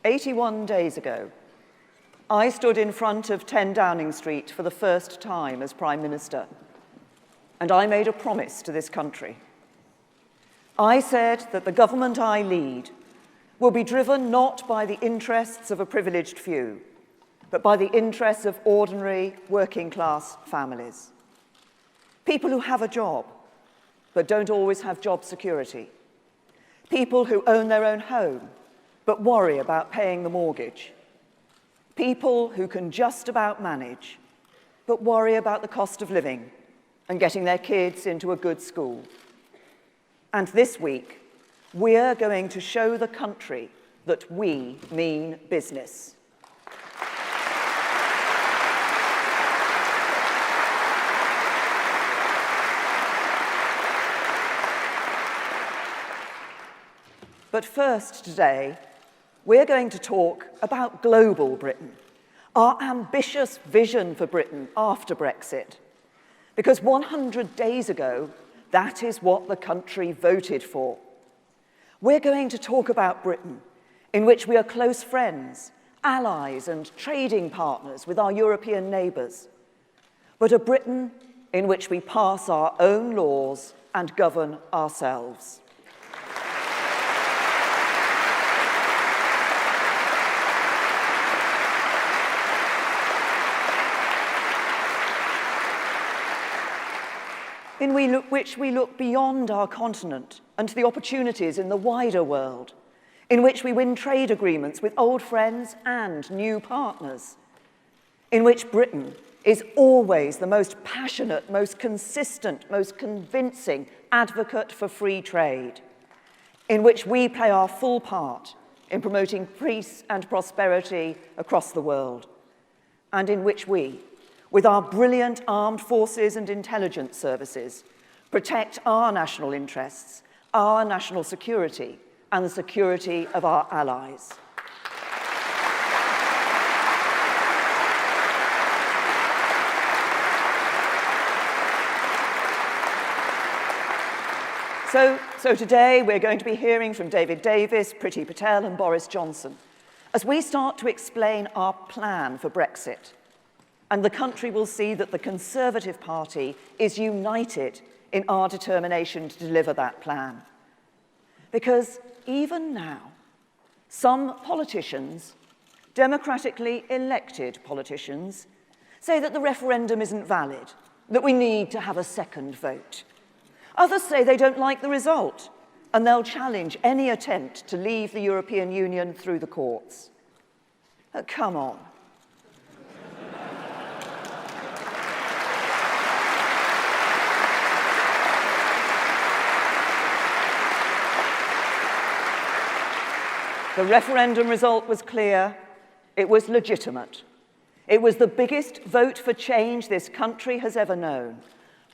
81 days ago, I stood in front of 10 Downing Street for the first time as Prime Minister, and I made a promise to this country. I said that the government I lead will be driven not by the interests of a privileged few, but by the interests of ordinary working-class families. People who have a job, but don't always have job security. People who own their own home, but worry about paying the mortgage. People who can just about manage, but worry about the cost of living and getting their kids into a good school. And this week, we're going to show the country that we mean business. But first today, we're going to talk about global Britain, our ambitious vision for Britain after Brexit. Because 100 days ago, that is what the country voted for. We're going to talk about Britain, in which we are close friends, allies, and trading partners with our European neighbours, but a Britain in which we pass our own laws and govern ourselves. In which we look beyond our continent and to the opportunities in the wider world, in which we win trade agreements with old friends and new partners, in which Britain is always the most passionate, most consistent, most convincing advocate for free trade, in which we play our full part in promoting peace and prosperity across the world, and in which we, with our brilliant armed forces and intelligence services, protect our national interests, our national security, and the security of our allies. So today we're going to be hearing from David Davis, Priti Patel, and Boris Johnson as we start to explain our plan for Brexit. And the country will see that the Conservative Party is united in our determination to deliver that plan. Because even now, some politicians, democratically elected politicians, say that the referendum isn't valid, that we need to have a second vote. Others say they don't like the result, and they'll challenge any attempt to leave the European Union through the courts. Come on. The referendum result was clear. It was legitimate. It was the biggest vote for change this country has ever known.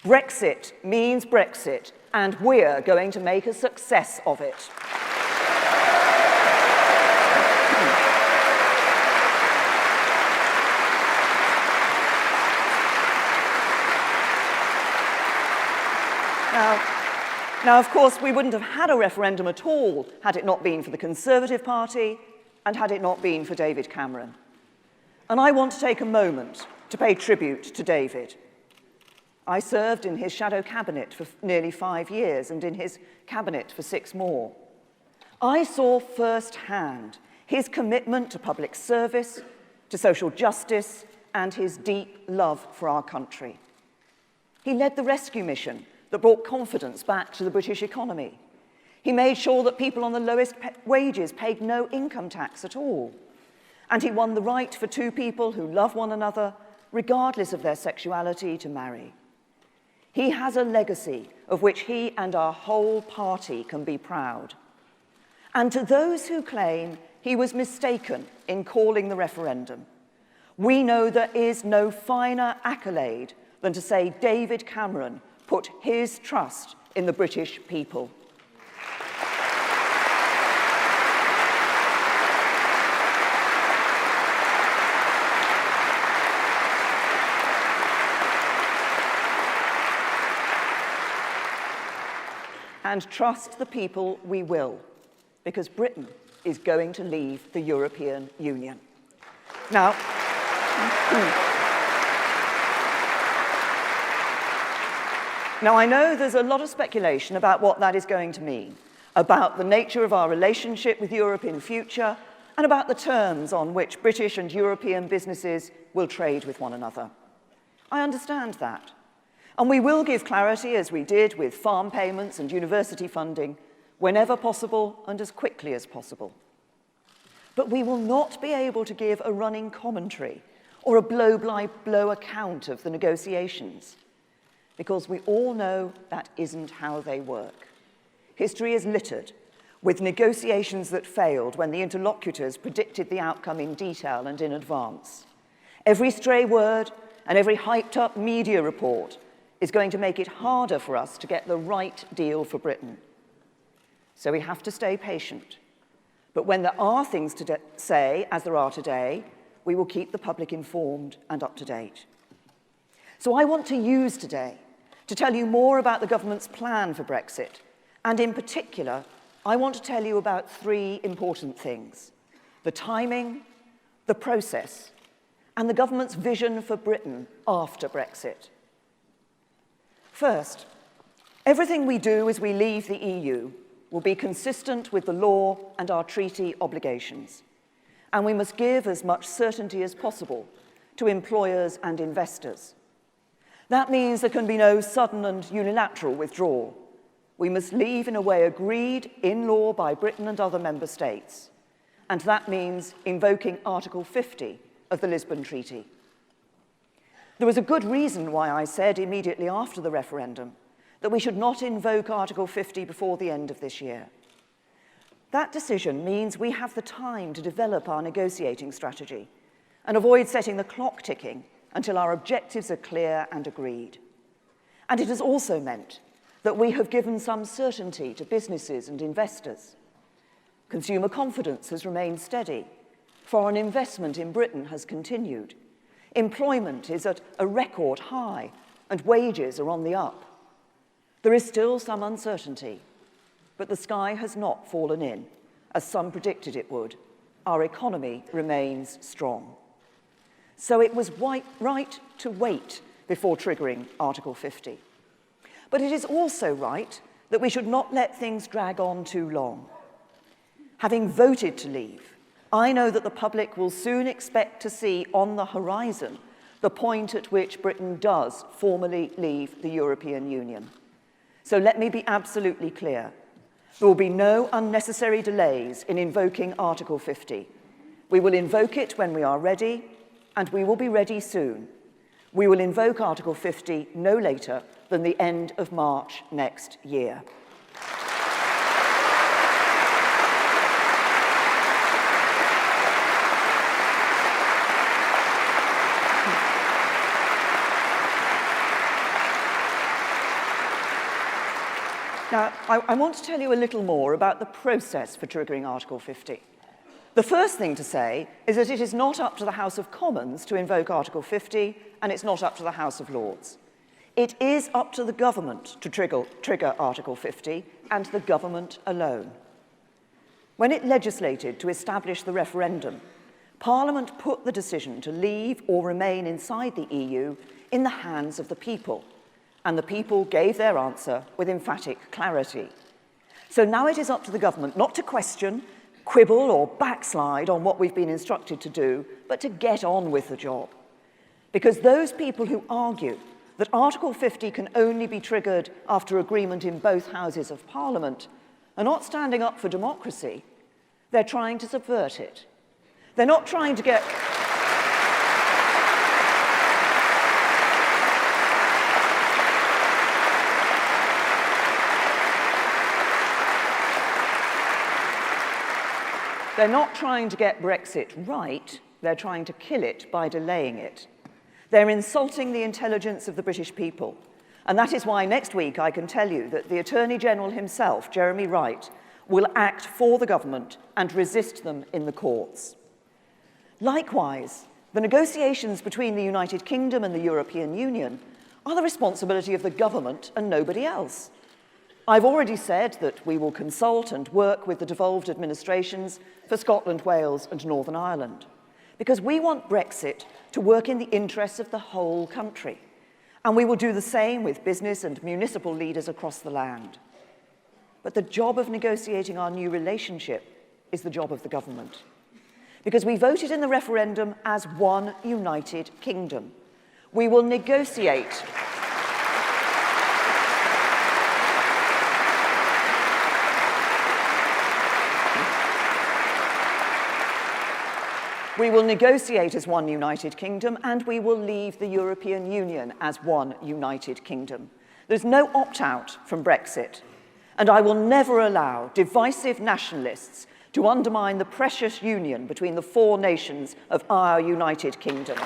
Brexit means Brexit, and we're going to make a success of it. Now, of course, we wouldn't have had a referendum at all had it not been for the Conservative Party and had it not been for David Cameron. And I want to take a moment to pay tribute to David. I served in his shadow cabinet for nearly 5 years and in his cabinet for 6 more. I saw firsthand his commitment to public service, to social justice, and his deep love for our country. He led the rescue mission that brought confidence back to the British economy. He made sure that people on the lowest wages paid no income tax at all. And he won the right for 2 people who love one another, regardless of their sexuality, to marry. He has a legacy of which he and our whole party can be proud. And to those who claim he was mistaken in calling the referendum, we know there is no finer accolade than to say David Cameron put his trust in the British people. And trust the people we will, because Britain is going to leave the European Union. Now, I know there's a lot of speculation about what that is going to mean, about the nature of our relationship with Europe in future, and about the terms on which British and European businesses will trade with one another. I understand that. And we will give clarity, as we did with farm payments and university funding, whenever possible and as quickly as possible. But we will not be able to give a running commentary or a blow-by-blow account of the negotiations, because we all know that isn't how they work. History is littered with negotiations that failed when the interlocutors predicted the outcome in detail and in advance. Every stray word and every hyped-up media report is going to make it harder for us to get the right deal for Britain. So we have to stay patient. But when there are things to say, as there are today, we will keep the public informed and up to date. So I want to use today to tell you more about the government's plan for Brexit. And in particular, I want to tell you about three important things: the timing, the process, and the government's vision for Britain after Brexit. First, everything we do as we leave the EU will be consistent with the law and our treaty obligations, and we must give as much certainty as possible to employers and investors. That means there can be no sudden and unilateral withdrawal. We must leave in a way agreed in law by Britain and other member states, and that means invoking Article 50 of the Lisbon Treaty. There was a good reason why I said immediately after the referendum that we should not invoke Article 50 before the end of this year. That decision means we have the time to develop our negotiating strategy and avoid setting the clock ticking until our objectives are clear and agreed. And it has also meant that we have given some certainty to businesses and investors. Consumer confidence has remained steady. Foreign investment in Britain has continued. Employment is at a record high, and wages are on the up. There is still some uncertainty, but the sky has not fallen in, as some predicted it would. Our economy remains strong. So it was right to wait before triggering Article 50. But it is also right that we should not let things drag on too long. Having voted to leave, I know that the public will soon expect to see on the horizon the point at which Britain does formally leave the European Union. So let me be absolutely clear. There will be no unnecessary delays in invoking Article 50. We will invoke it when we are ready, and we will be ready soon. We will invoke Article 50 no later than the end of March next year. Now, I want to tell you a little more about the process for triggering Article 50. The first thing to say is that it is not up to the House of Commons to invoke Article 50, and it's not up to the House of Lords. It is up to the government to trigger Article 50, and the government alone. When it legislated to establish the referendum, Parliament put the decision to leave or remain inside the EU in the hands of the people, and the people gave their answer with emphatic clarity. So now it is up to the government not to question, quibble or backslide on what we've been instructed to do, but to get on with the job. Because those people who argue that Article 50 can only be triggered after agreement in both houses of Parliament are not standing up for democracy. They're trying to subvert it. They're not trying to get... They're not trying to get Brexit right, they're trying to kill it by delaying it. They're insulting the intelligence of the British people. And that is why next week I can tell you that the Attorney General himself, Jeremy Wright, will act for the government and resist them in the courts. Likewise, the negotiations between the United Kingdom and the European Union are the responsibility of the government and nobody else. I've already said that we will consult and work with the devolved administrations for Scotland, Wales, and Northern Ireland, because we want Brexit to work in the interests of the whole country. And we will do the same with business and municipal leaders across the land. But the job of negotiating our new relationship is the job of the government, because we voted in the referendum as one united kingdom. We will negotiate. We will negotiate as one united kingdom, and we will leave the European Union as one united kingdom. There's no opt-out from Brexit, and I will never allow divisive nationalists to undermine the precious union between the four nations of our united kingdom.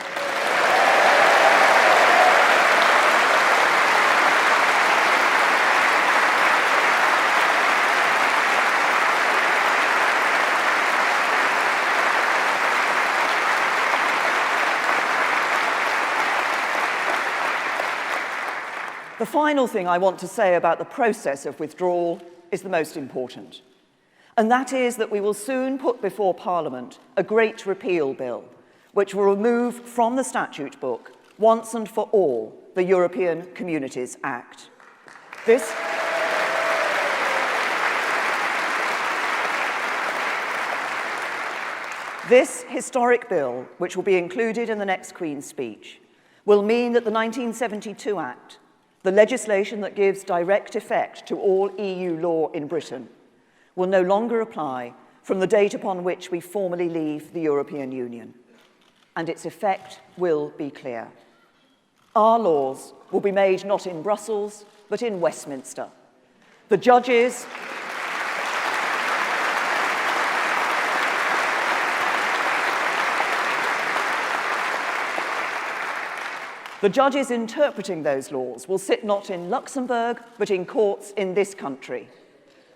The final thing I want to say about the process of withdrawal is the most important, and that is that we will soon put before Parliament a great repeal bill, which will remove from the statute book, once and for all, the European Communities Act. This historic bill, which will be included in the next Queen's speech, will mean that the 1972 Act, the legislation that gives direct effect to all EU law in Britain, will no longer apply from the date upon which we formally leave the European Union, and its effect will be clear. Our laws will be made not in Brussels, but in Westminster. The judges interpreting those laws will sit not in Luxembourg, but in courts in this country.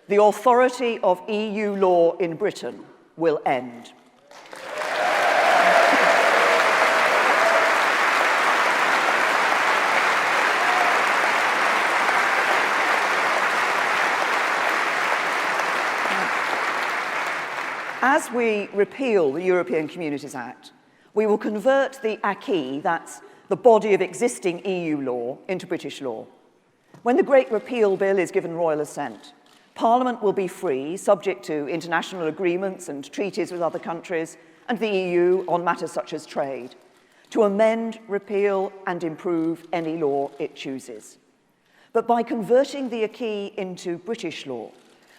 The authority of EU law in Britain will end. As we repeal the European Communities Act, we will convert the acquis, that's the body of existing EU law, into British law. When the Great Repeal Bill is given royal assent, Parliament will be free, subject to international agreements and treaties with other countries and the EU on matters such as trade, to amend, repeal, and improve any law it chooses. But by converting the acquis into British law,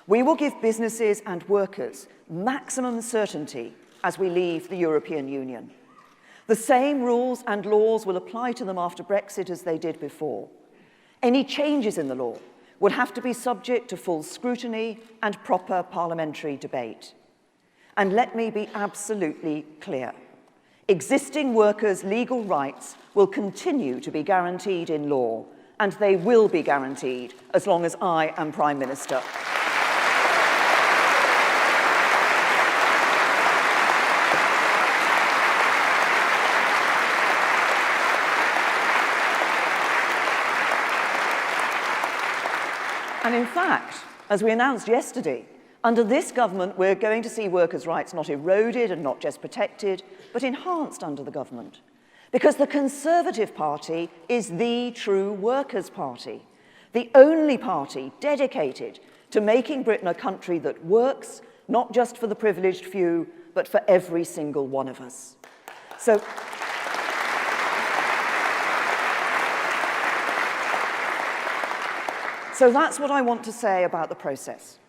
we will give businesses and workers maximum certainty as we leave the European Union. The same rules and laws will apply to them after Brexit as they did before. Any changes in the law would have to be subject to full scrutiny and proper parliamentary debate. And let me be absolutely clear. Existing workers' legal rights will continue to be guaranteed in law, and they will be guaranteed as long as I am Prime Minister. And in fact, as we announced yesterday, under this government, we're going to see workers' rights not eroded and not just protected, but enhanced under the government. Because the Conservative Party is the true workers' party, the only party dedicated to making Britain a country that works, not just for the privileged few, but for every single one of us. So that's what I want to say about the process.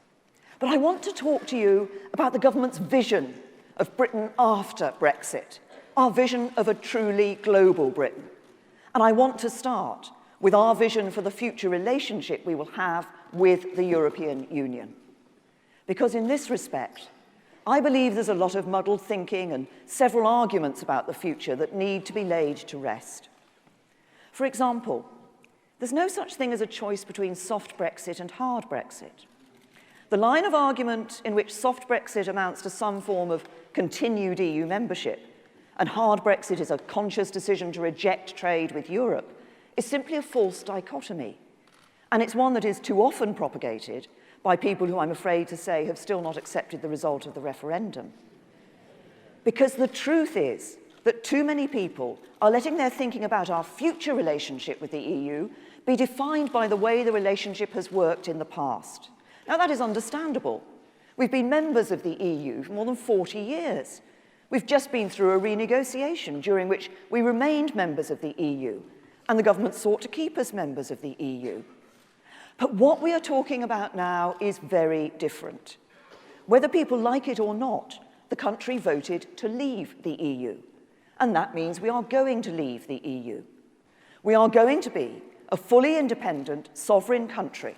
But I want to talk to you about the government's vision of Britain after Brexit, our vision of a truly global Britain. And I want to start with our vision for the future relationship we will have with the European Union. Because in this respect, I believe there's a lot of muddled thinking and several arguments about the future that need to be laid to rest. For example, there's no such thing as a choice between soft Brexit and hard Brexit. The line of argument in which soft Brexit amounts to some form of continued EU membership and hard Brexit is a conscious decision to reject trade with Europe is simply a false dichotomy. And it's one that is too often propagated by people who, I'm afraid to say, have still not accepted the result of the referendum. Because the truth is that too many people are letting their thinking about our future relationship with the EU be defined by the way the relationship has worked in the past. Now, that is understandable. We've been members of the EU for more than 40 years. We've just been through a renegotiation during which we remained members of the EU, and the government sought to keep us members of the EU. But what we are talking about now is very different. Whether people like it or not, the country voted to leave the EU. And that means we are going to leave the EU. We are going to be a fully independent, sovereign country,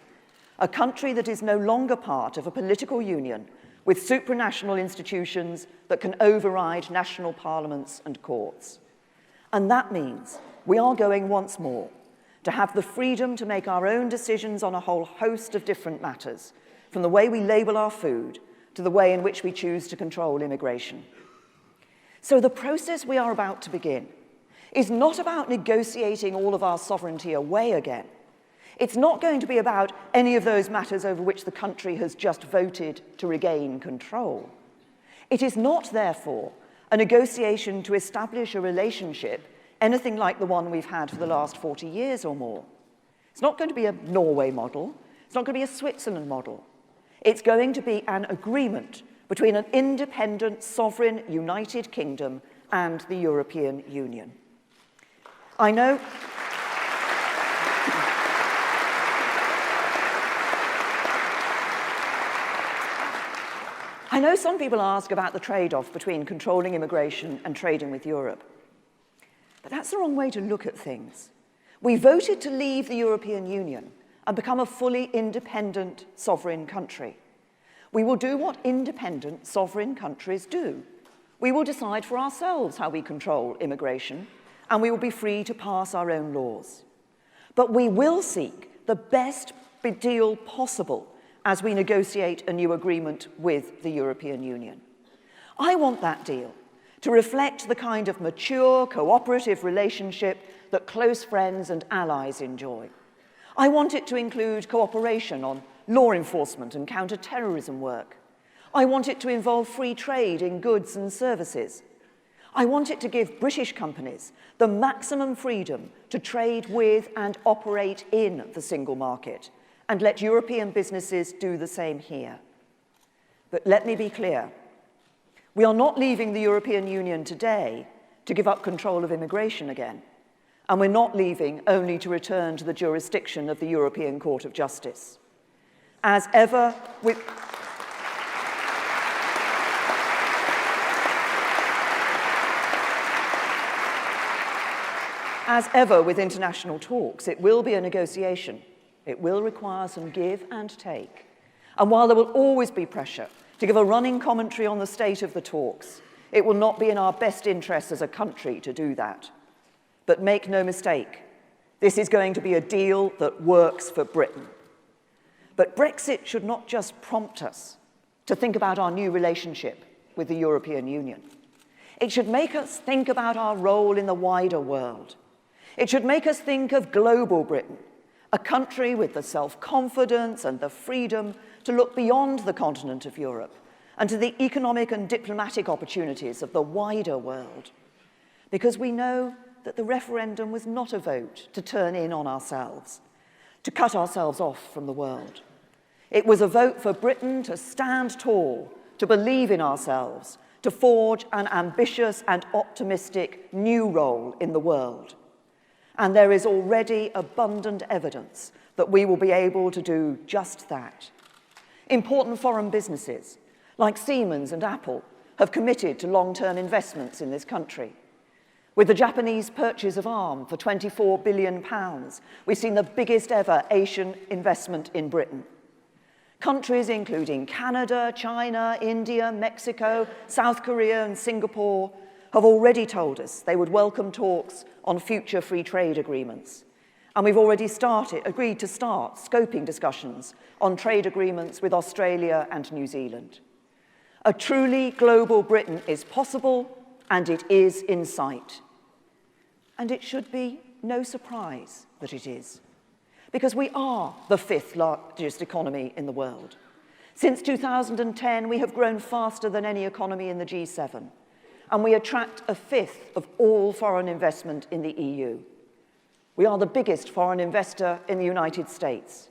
a country that is no longer part of a political union with supranational institutions that can override national parliaments and courts. And that means we are going once more to have the freedom to make our own decisions on a whole host of different matters, from the way we label our food to the way in which we choose to control immigration. So the process we are about to begin is not about negotiating all of our sovereignty away again. It's not going to be about any of those matters over which the country has just voted to regain control. It is not, therefore, a negotiation to establish a relationship anything like the one we've had for the last 40 years or more. It's not going to be a Norway model. It's not going to be a Switzerland model. It's going to be an agreement between an independent, sovereign, United Kingdom and the European Union. I know some people ask about the trade-off between controlling immigration and trading with Europe. But that's the wrong way to look at things. We voted to leave the European Union and become a fully independent, sovereign country. We will do what independent, sovereign countries do. We will decide for ourselves how we control immigration, and we will be free to pass our own laws. But we will seek the best deal possible as we negotiate a new agreement with the European Union. I want that deal to reflect the kind of mature, cooperative relationship that close friends and allies enjoy. I want it to include cooperation on law enforcement and counter-terrorism work. I want it to involve free trade in goods and services. I want it to give British companies the maximum freedom to trade with and operate in the single market, and let European businesses do the same here. But let me be clear. We are not leaving the European Union today to give up control of immigration again. And we're not leaving only to return to the jurisdiction of the European Court of Justice. As ever with international talks, it will be a negotiation. It will require some give and take. And while there will always be pressure to give a running commentary on the state of the talks, it will not be in our best interests as a country to do that. But make no mistake, this is going to be a deal that works for Britain. But Brexit should not just prompt us to think about our new relationship with the European Union. It should make us think about our role in the wider world. It should make us think of global Britain, a country with the self-confidence and the freedom to look beyond the continent of Europe and to the economic and diplomatic opportunities of the wider world. Because we know that the referendum was not a vote to turn in on ourselves, to cut ourselves off from the world. It was a vote for Britain to stand tall, to believe in ourselves, to forge an ambitious and optimistic new role in the world. And there is already abundant evidence that we will be able to do just that. Important foreign businesses, like Siemens and Apple, have committed to long-term investments in this country. With the Japanese purchase of Arm for £24 billion, we've seen the biggest ever Asian investment in Britain. Countries including Canada, China, India, Mexico, South Korea, and Singapore have already told us they would welcome talks on future free trade agreements. And we've already agreed to start scoping discussions on trade agreements with Australia and New Zealand. A truly global Britain is possible, and it is in sight. And it should be no surprise that it is. because we are the 5th largest economy in the world. Since 2010, we have grown faster than any economy in the G7, and we attract a 5th of all foreign investment in the EU. We are the biggest foreign investor in the United States.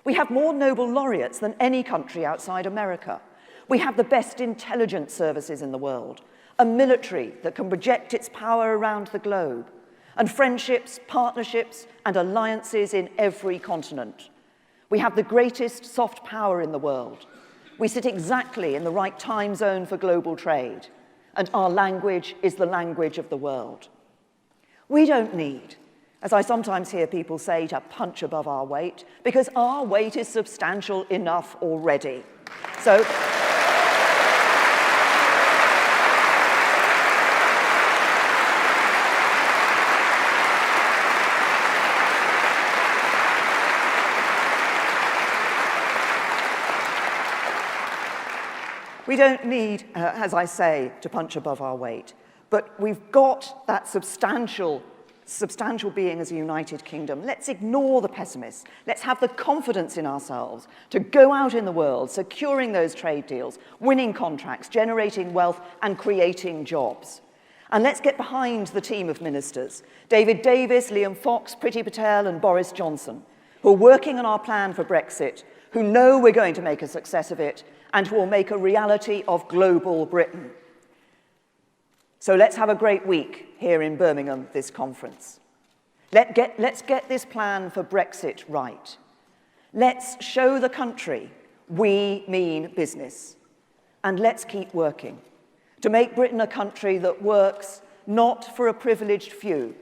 We have more Nobel laureates than any country outside America. We have the best intelligence services in the world, a military that can project its power around the globe, and friendships, partnerships, and alliances in every continent. We have the greatest soft power in the world. We sit exactly in the right time zone for global trade, and our language is the language of the world. We don't need, as I sometimes hear people say, to punch above our weight, because our weight is substantial enough already. So, we don't need, as I say, to punch above our weight, but we've got that substantial being as a United Kingdom. Let's ignore the pessimists. Let's have the confidence in ourselves to go out in the world, securing those trade deals, winning contracts, generating wealth, and creating jobs. And let's get behind the team of ministers, David Davis, Liam Fox, Priti Patel, and Boris Johnson, who are working on our plan for Brexit, who know we're going to make a success of it, and who will make a reality of global Britain. So let's have a great week here in Birmingham, this conference. Let's get this plan for Brexit right. Let's show the country we mean business. And let's keep working to make Britain a country that works not for a privileged few,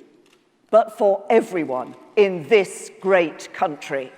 but for everyone in this great country.